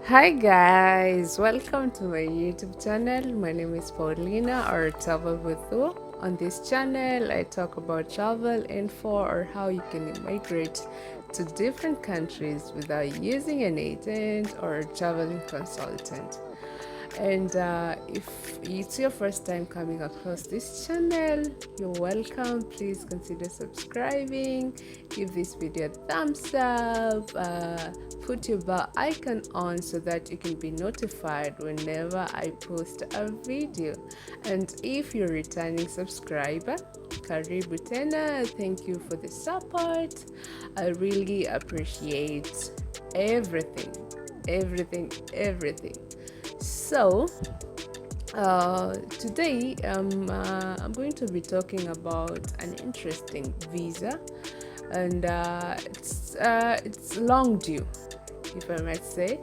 Hi guys, welcome to my YouTube channel. My name is Paulina or Travel with You. On this channel, I talk about travel info or how you can migrate to different countries without using an agent or traveling consultant. And if it's your first time coming across this channel, you're welcome. Please consider subscribing, give this video a thumbs up, put your bell icon on so that you can be notified whenever I post a video. And if you're a returning subscriber, karibu tena. Thank you for the support. I really appreciate everything, everything. So, today I'm going to be talking about an interesting visa, and it's long due, if I might say,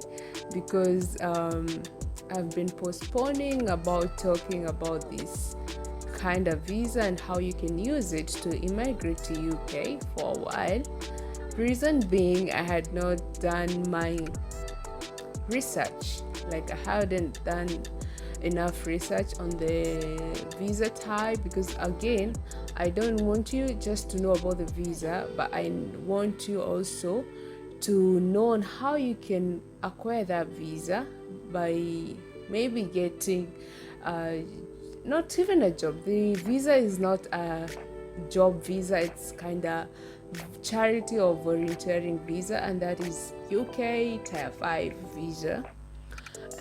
because I've been postponing about talking about this kind of visa and how you can use it to immigrate to UK for a while. Reason being, I had not done my research. Like, I hadn't done enough research on the visa type, because again, I don't want you just to know about the visa, but I want you also to know on how you can acquire that visa by maybe getting not even a job. The visa is not a job visa, it's kind of charity or volunteering visa, and that is UK Tier 5 visa.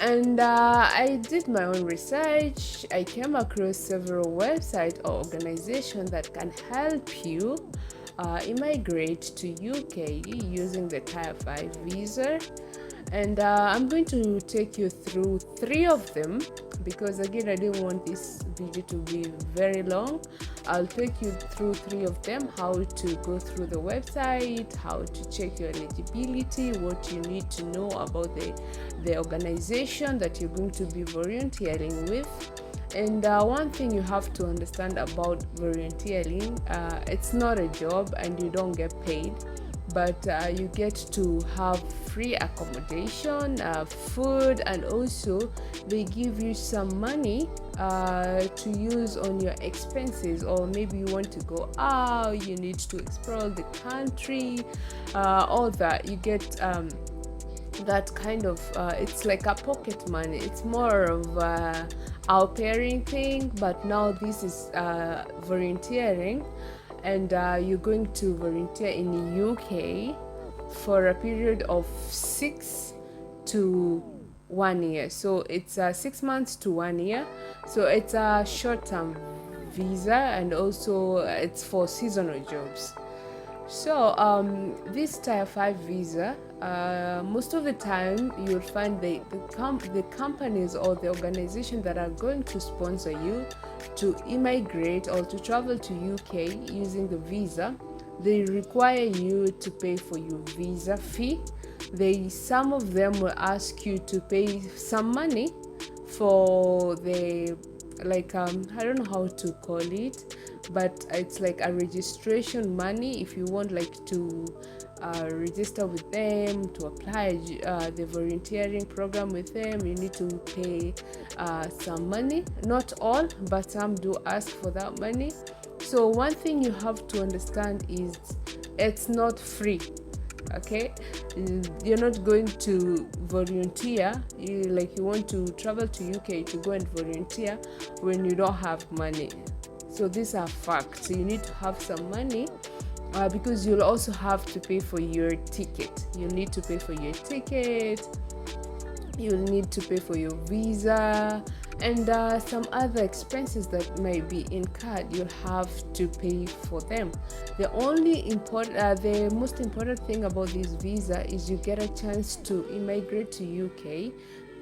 And I did my own research. I came across several websites or organizations that can help you immigrate to UK using the Tier 5 visa. And I'm going to take you through three of them, because again, I didn't want this video to be very long. I'll take you through three of them: how to go through the website, how to check your eligibility, what you need to know about the organization that you're going to be volunteering with. And one thing you have to understand about volunteering, it's not a job and you don't get paid, but you get to have free accommodation, food, and also they give you some money to use on your expenses, or maybe you want to go out, you need to explore the country, all that. You get that kind of it's like a pocket money. It's more of our pairing thing, but now this is volunteering, and you're going to volunteer in the UK for a period of 6 to 1 year. So it's 6 months to 1 year. So it's a short-term visa, and also it's for seasonal jobs. So this Tier 5 visa, most of the time you'll find the companies or the organization that are going to sponsor you to immigrate or to travel to UK using the visa, they require you to pay for your visa fee. Some of them will ask you to pay some money for the, like, I don't know how to call it, but it's like a registration money. If you want, like, to register with them, to apply the volunteering program with them, you need to pay some money. Not all, but some do ask for that money. So one thing you have to understand is it's not free. Okay, you're not going to volunteer, you want to travel to UK to go and volunteer when you don't have money. So these are facts. You need to have some money, because you'll also have to pay for your ticket. You need to pay for your ticket, you'll need to pay for your visa, and some other expenses that might be incurred. You'll have to pay for them. The most important thing about this visa is you get a chance to immigrate to UK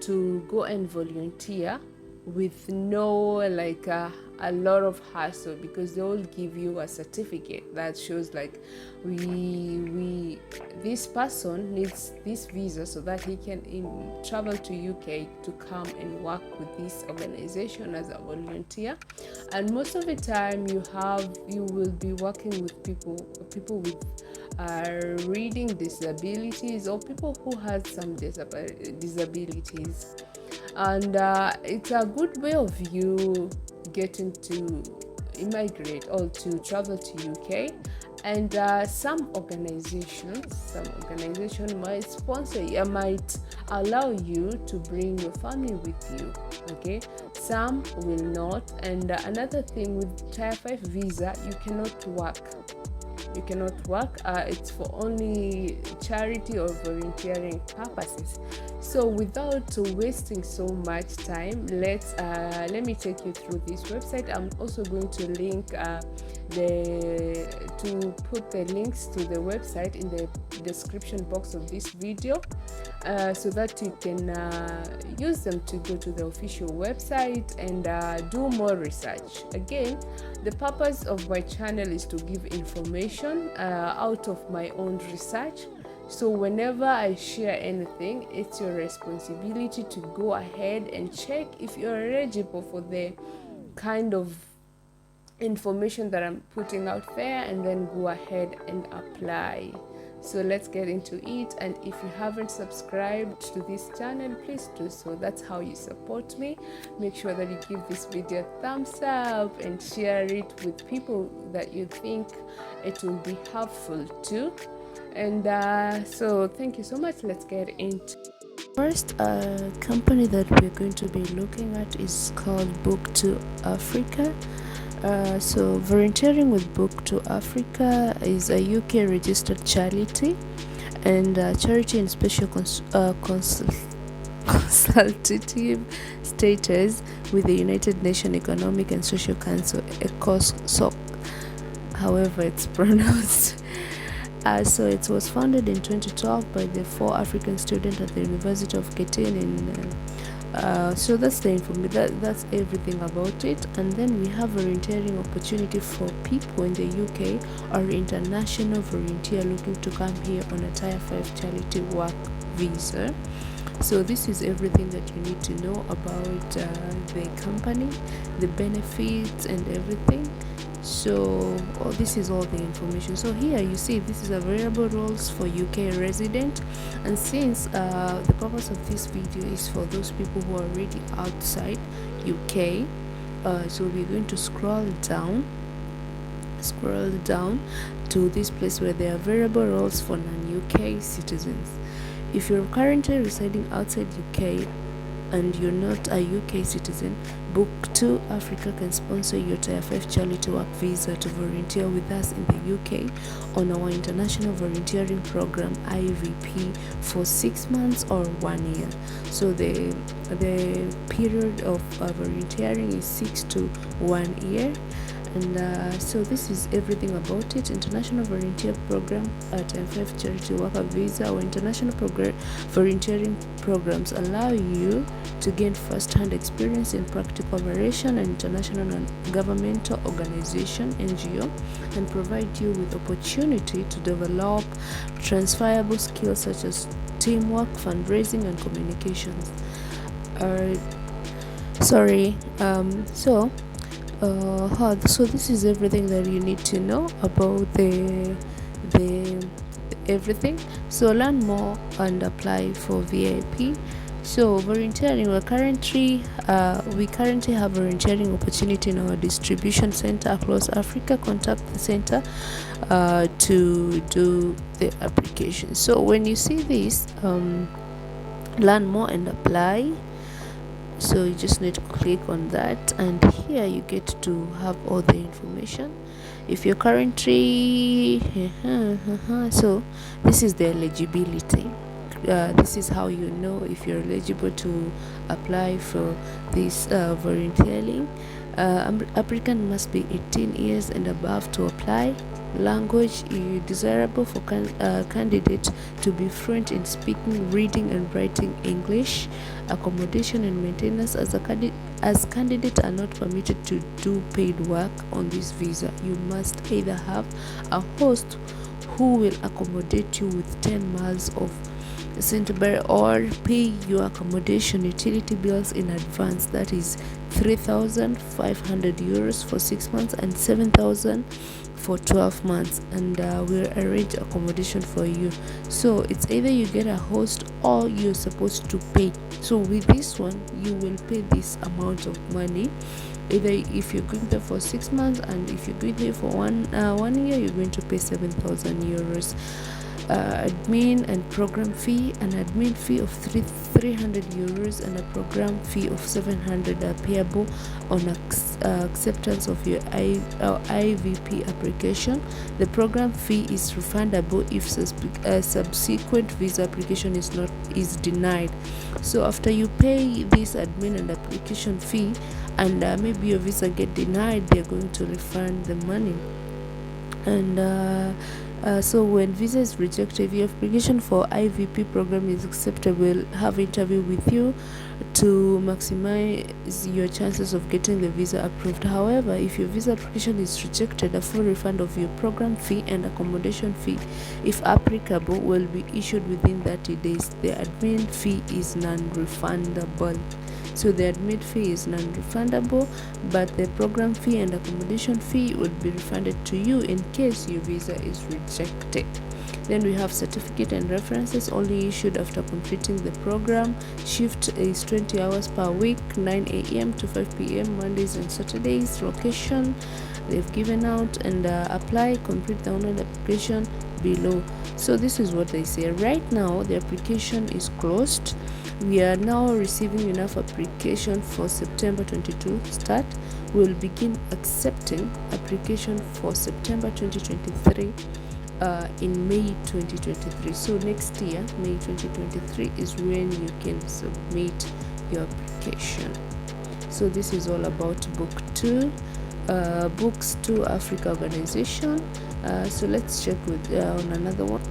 to go and volunteer with no like a lot of hassle, because they will give you a certificate that shows like we this person needs this visa so that he can travel to UK to come and work with this organization as a volunteer. And most of the time you will be working with people with reading disabilities, or people who has some disabilities. And it's a good way of you getting to immigrate or to travel to UK. And some organization might sponsor you, might allow you to bring your family with you. Okay, some will not. And another thing, with tier 5 visa, you cannot work. It's for only charity or volunteering purposes. So without wasting so much time, let me take you through this website. I'm also going to put the links to the website in the description box of this video, so that you can use them to go to the official website and do more research. Again, the purpose of my channel is to give information out of my own research. So whenever I share anything, it's your responsibility to go ahead and check if you're eligible for the kind of information that I'm putting out there, and then go ahead and apply. So let's get into it. And if you haven't subscribed to this channel, please do so. That's how you support me. Make sure that you give this video a thumbs up and share it with people that you think it will be helpful to. And so thank you so much. Let's get into first company that we're going to be looking at is called Book to Africa. So volunteering with Book to Africa is a UK registered charity, and charity in special consultative status with the United Nations Economic and Social Council, ECOSOC, however it's pronounced. So it was founded in 2012 by the 4 African students at the University of Ketin in so that's the information. That's everything about it. And then we have volunteering opportunity for people in the UK or international volunteer looking to come here on a tier 5 charity work visa. So this is everything that you need to know about the company, the benefits and everything. So this is all the information. So here you see this is available roles for UK resident, and since the purpose of this video is for those people who are already outside UK, so we're going to scroll down to this place where there are available roles for non-UK citizens. If you're currently residing outside UK and you're not a UK citizen, Book to Africa can sponsor your tier 5 charity work visa to volunteer with us in the UK on our international volunteering program IVP for 6 months or 1 year. So the period of volunteering is 6 to 1 year. And so this is everything about it. International volunteer program at tier 5 charity worker visa or international volunteering programs allow you to gain first-hand experience in practical operation and international non-governmental organization (NGO) and provide you with opportunity to develop transferable skills such as teamwork, fundraising, and communications. So this is everything that you need to know about the everything. So learn more and apply for VIP. So volunteering, we currently have volunteering opportunity in our distribution center across Africa. Contact the center to do the application. So when you see this, learn more and apply. So you just need to click on that, and here you get to have all the information. If you're currently so this is the eligibility. This is how you know if you're eligible to apply for this volunteering. Applicant must be 18 years and above to apply. Language desirable for candidate to be fluent in speaking, reading, and writing English. Accommodation and maintenance as candidates are not permitted to do paid work on this visa. You must either have a host who will accommodate you with 10 miles of Centerbury or pay your accommodation utility bills in advance. That is 3,500 euros for 6 months and 7,000 for 12 months, and we'll arrange accommodation for you. So it's either you get a host or you're supposed to pay. So with this one, you will pay this amount of money. Either if you're going there for 6 months, and if you're going there for 1 year, you're going to pay 7,000 euros. Admin and program fee, an admin fee of 300 euros and a program fee of 700 payable on acceptance of your IVP application. The program fee is refundable if subsequent visa application is denied. So after you pay this admin and application fee, and maybe your visa get denied, they're going to refund the money. And so when visa is rejected, if your application for IVP program is accepted, we'll have interview with you to maximize your chances of getting the visa approved. However, if your visa application is rejected, a full refund of your program fee and accommodation fee, if applicable, will be issued within 30 days. The admin fee is non-refundable. So the admit fee is non-refundable, but the program fee and accommodation fee would be refunded to you in case your visa is rejected. Then we have certificate and references only issued after completing the program. Shift is 20 hours per week, 9 a.m. to 5 p.m. Mondays and Saturdays. Location they've given out, and apply, complete the online application below. So this is what they say. Right now the application is closed. We are now receiving enough application for September 22 start. We'll begin accepting application for September 2023 in May 2023. So next year, May 2023, is when you can submit your application. So this is all about book 2, books 2 Africa organization. So let's check with on another one.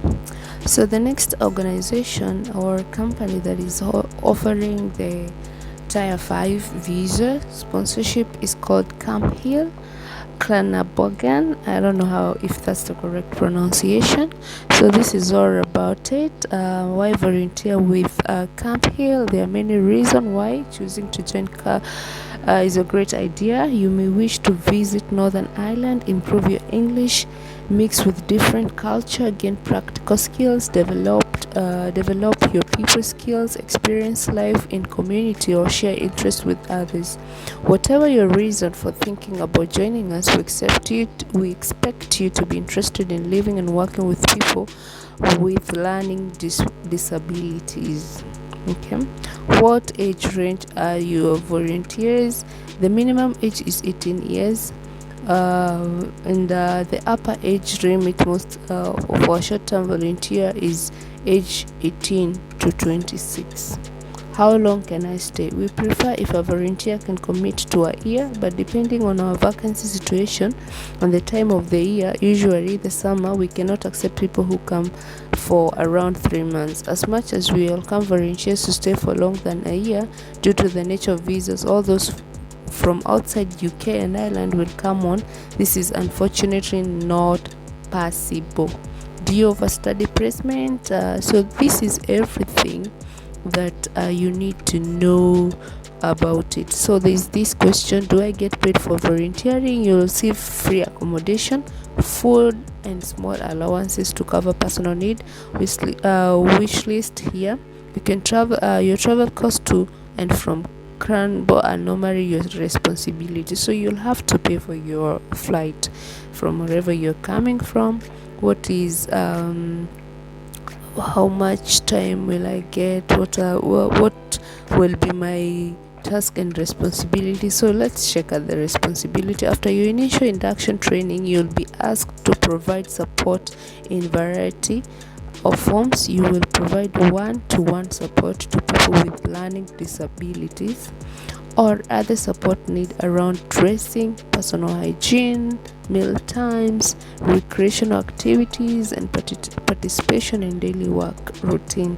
So the next organization or company that is offering the Tier 5 visa sponsorship is called Camp Hill Klanabogan. I don't know if that's the correct pronunciation. So this is all about it. Why volunteer with Camp Hill? There are many reasons why choosing to join is a great idea. You may wish to visit Northern Ireland, improve your English, mix with different culture, gain practical skills, develop your people skills, experience life in community, or share interests with others. Whatever your reason for thinking about joining us, we expect you to be interested in living and working with people with learning disabilities. Okay, what age range are your volunteers? The minimum age is 18 years, and the upper age limit most for a short-term volunteer is age 18 to 26. How long can I stay? We prefer if a volunteer can commit to a year, but depending on our vacancy situation and the time of the year, usually the summer, we cannot accept people who come for around 3 months. As much as we welcome volunteers to stay for longer than a year due to the nature of visas, all those from outside UK and Ireland will come on. This is unfortunately not possible. Do you overstudy placement? So this is everything that you need to know about it. So there's this question: do I get paid for volunteering? You'll receive free accommodation, food, and small allowances to cover personal need. Wish list here. You can travel your travel costs to and from Cranbo are normally your responsibility, so you'll have to pay for your flight from wherever you're coming from. What is how much time will I get? What will be my task and responsibility? So let's check out the responsibility. After your initial induction training, you'll be asked to provide support in variety of forms. You will provide one-to-one support to people with learning disabilities. or other support need around dressing, personal hygiene, meal times, recreational activities, and participation in daily work routine.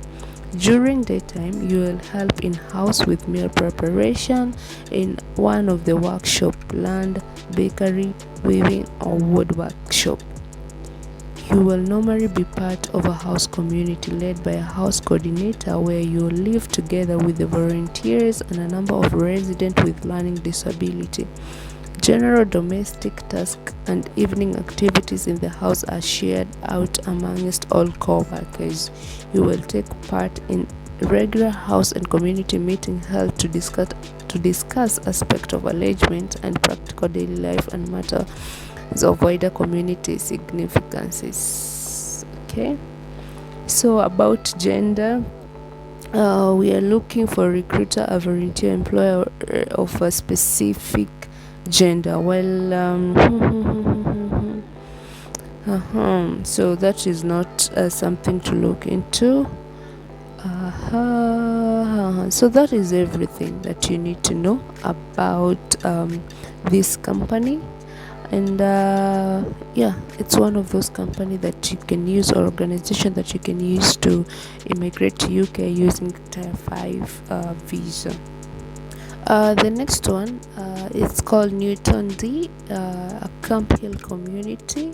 During daytime, you will help in house with meal preparation in one of the workshop, land, bakery, weaving, or woodwork shop. You will normally be part of a house community led by a house coordinator where you live together with the volunteers and a number of residents with learning disability. General domestic tasks and evening activities in the house are shared out amongst all co-workers. You will take part in regular house and community meetings held to discuss aspects of arrangement and practical daily life and matters of wider community significances. Okay, so about gender, we are looking for recruiter, a volunteer employer of a specific gender. Well, so that is not something to look into. So that is everything that you need to know about this company. And yeah, it's one of those company that you can use, or organization that you can use to immigrate to UK using Tier 5 visa. The next one is called Newton D, a Camp Hill community.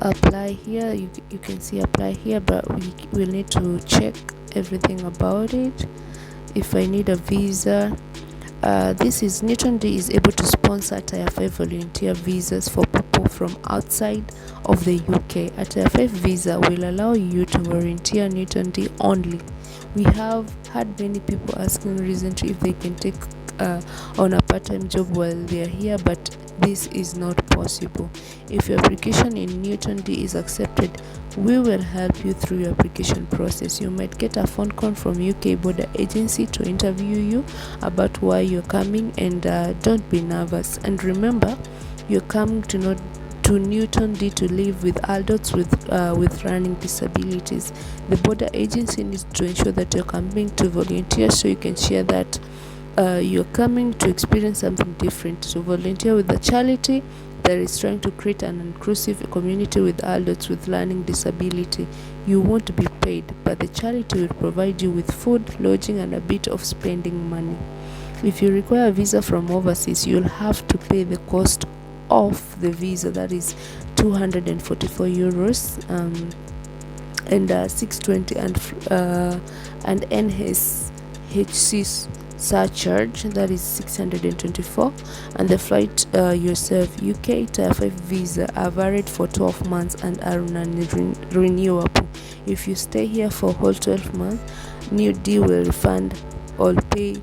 Apply here, you can see apply here, but we will need to check everything about it. If I need a visa, this is Newton D is able to sponsor Tier 5 volunteer visas for people from outside of the UK. A Tier 5 visa will allow you to volunteer Newton D only. We have had many people asking recently if they can take on a part-time job while they are here, but this is not possible. If your application in Newton D is accepted, we will help you through your application process. You might get a phone call from UK border agency to interview you about why you're coming, and don't be nervous. And remember, you're coming to Newton D to live with adults with learning disabilities. The border agency needs to ensure that you're coming to volunteer, so you can share that you're coming to experience something different. So volunteer with a charity that is trying to create an inclusive community with adults with learning disability. You won't be paid, but the charity will provide you with food, lodging, and a bit of spending money. If you require a visa from overseas, you'll have to pay the cost of the visa, that is 244 euros and 620 and NHC surcharge, that is 624, and the flight yourself. UK Tier 5 visa are valid for 12 months and are non-renewable. If you stay here for whole 12 months, New D will refund or pay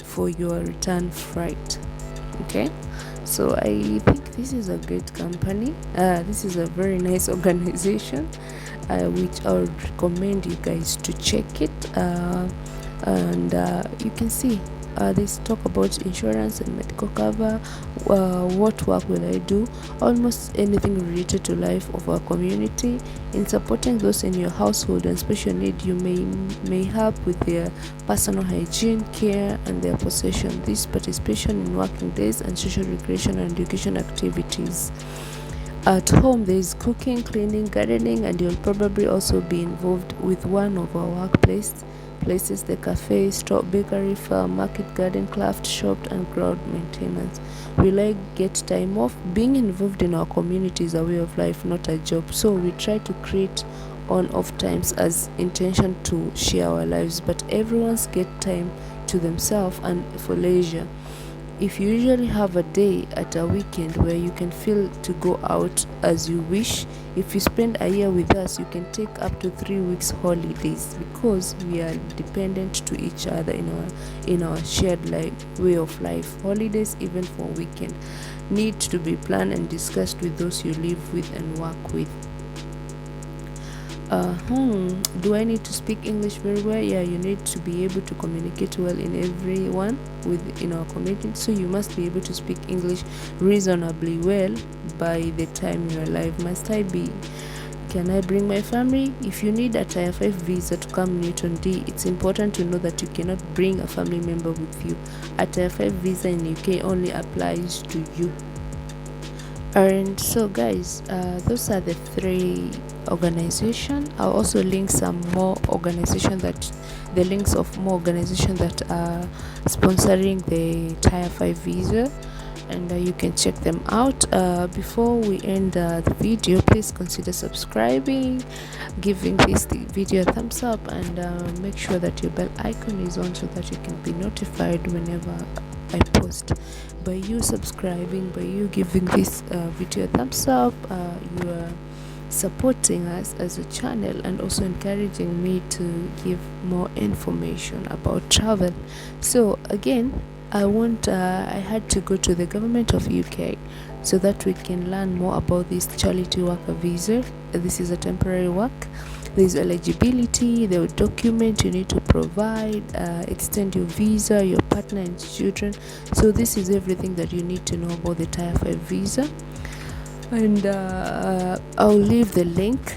for your return flight. Okay, so I think this is a great company. This is a very nice organization, which I would recommend you guys to check it. And you can see they talk about insurance and medical cover. What work will I do? Almost anything related to life of our community. In supporting those in your household and special need, you may help with their personal hygiene, care, and their possession. This participation in working days and social recreation and education activities. At home, there is cooking, cleaning, gardening, and you'll probably also be involved with one of our places, the cafe, store, bakery, farm, market, garden, craft shop, and ground maintenance. Will I get time off? Being involved in our community is a way of life, not a job. So we try to create on-off times as intention to share our lives, but everyone's get time to themselves and for leisure. If you usually have a day at a weekend where you can feel to go out as you wish, if you spend a year with us, you can take up to 3 weeks holidays, because we are dependent to each other in our shared way of life. Holidays, even for weekend, need to be planned and discussed with those you live with and work with. Do I need to speak English very well? Yeah, you need to be able to communicate well in everyone within our community, so you must be able to speak English reasonably well by the time you are alive. Must I be can I bring my family? If you need a Tier 5 visa to come Newton D, it's important to know that you cannot bring a family member with you. A Tier 5 visa in UK only applies to you. And so guys, those are the 3 organizations. I'll also link some more organizations, that the links of more organizations that are sponsoring the Tier 5 visa, and you can check them out. Before we end the video, please consider subscribing, giving this video a thumbs up, and make sure that your bell icon is on so that you can be notified whenever I post. By you subscribing, by you giving this video a thumbs up, you are supporting us as a channel and also encouraging me to give more information about travel. So again, I had to go to the government of UK so that we can learn more about this charity worker visa. This is a temporary work. There's eligibility, the document you need to provide, extend your visa, your partner and children. So this is everything that you need to know about the Tier 5 visa. And I'll leave the link